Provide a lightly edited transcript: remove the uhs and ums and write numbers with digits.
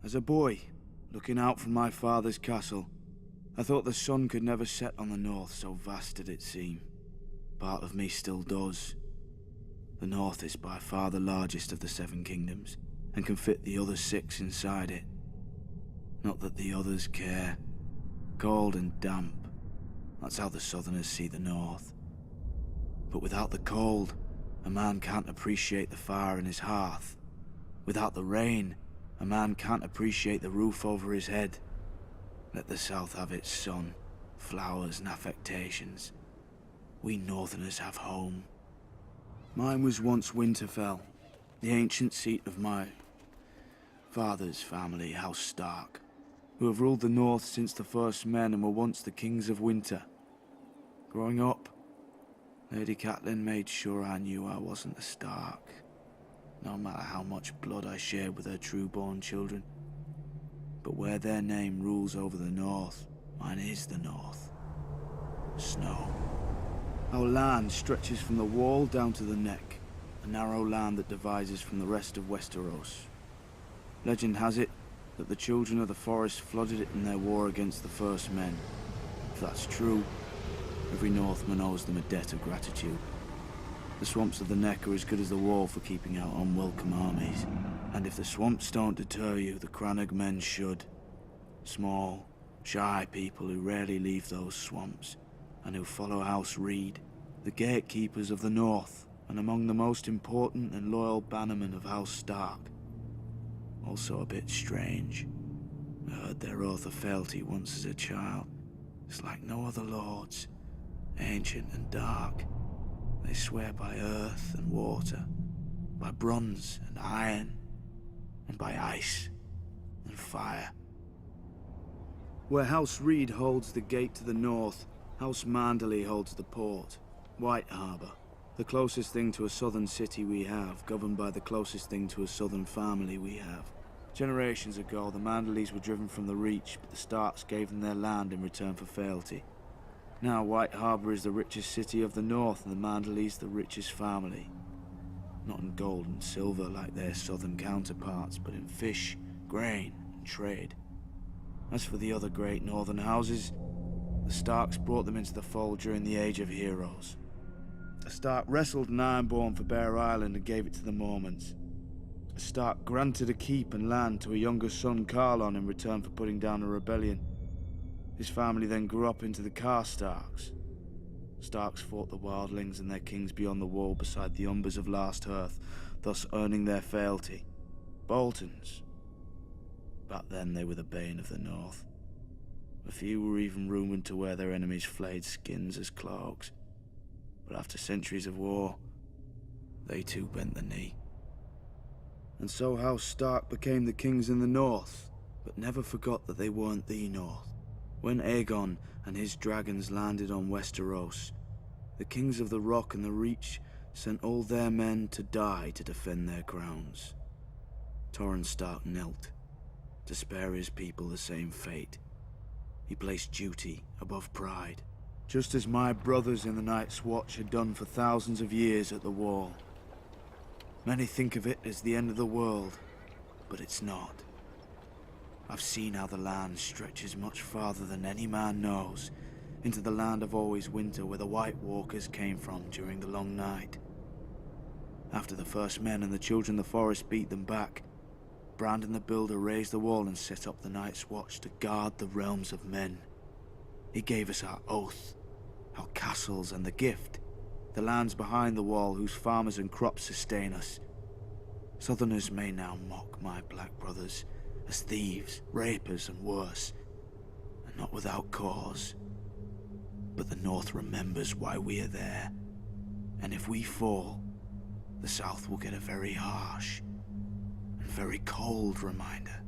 As a boy, looking out from my father's castle, I thought the sun could never set on the north, so vast did it seem. Part of me still does. The north is by far the largest of the 7 kingdoms, and can fit the other 6 inside it. Not that the others care. Cold and damp. That's how the southerners see the north. But without the cold, a man can't appreciate the fire in his hearth. Without the rain, a man can't appreciate the roof over his head. Let the south have its sun, flowers and affectations. We northerners have home. Mine was once Winterfell, the ancient seat of my father's family, House Stark, who have ruled the north since the first men and were once the kings of winter. Growing up, Lady Catelyn made sure I knew I wasn't a Stark, no matter how much blood I shared with her true-born children. But where their name rules over the north, mine is the north. Snow. Our land stretches from the wall down to the neck, a narrow land that divides us from the rest of Westeros. Legend has it that the children of the forest flooded it in their war against the first men. If that's true, every Northman owes them a debt of gratitude. The swamps of the neck are as good as the wall for keeping out unwelcome armies. And if the swamps don't deter you, the Crannog men should. Small, shy people who rarely leave those swamps, and who follow House Reed, the gatekeepers of the north, and among the most important and loyal bannermen of House Stark. Also a bit strange. I heard their oath of fealty once as a child. It's like no other lords, ancient and dark. They swear by earth and water, by bronze and iron, and by ice and fire. Where House Reed holds the gate to the north, House Manderley holds the port, White Harbour, the closest thing to a southern city we have, governed by the closest thing to a southern family we have. Generations ago, the Manderleys were driven from the Reach, but the Starks gave them their land in return for fealty. Now White Harbour is the richest city of the north, and the Manderleys the richest family. Not in gold and silver like their southern counterparts, but in fish, grain, and trade. As for the other great northern houses, the Starks brought them into the fold during the Age of Heroes. A Stark wrestled an Ironborn for Bear Island and gave it to the Mormonts. A Stark granted a keep and land to a younger son, Carlon, in return for putting down a rebellion. His family then grew up into the Karstarks. Starks fought the wildlings and their kings beyond the wall beside the Umbers of Last Hearth, thus earning their fealty. Boltons. Back then they were the bane of the north. A few were even rumoured to wear their enemies' flayed skins as cloaks. But after centuries of war, they too bent the knee. And so House Stark became the kings in the north, but never forgot that they weren't the north. When Aegon and his dragons landed on Westeros, the kings of the Rock and the Reach sent all their men to die to defend their crowns. Torrhen Stark knelt, to spare his people the same fate. He placed duty above pride, just as my brothers in the Night's Watch had done for thousands of years at the Wall. Many think of it as the end of the world, but it's not. I've seen how the land stretches much farther than any man knows, into the land of always winter where the White Walkers came from during the long night. After the first men and the children of the forest beat them back, Brandon the Builder raised the wall and set up the Night's Watch to guard the realms of men. He gave us our oath, our castles and the gift, the lands behind the wall whose farmers and crops sustain us. Southerners may now mock my black brothers as thieves, rapers and worse, and not without cause. But the North remembers why we are there, and if we fall, the South will get a very harsh and very cold reminder.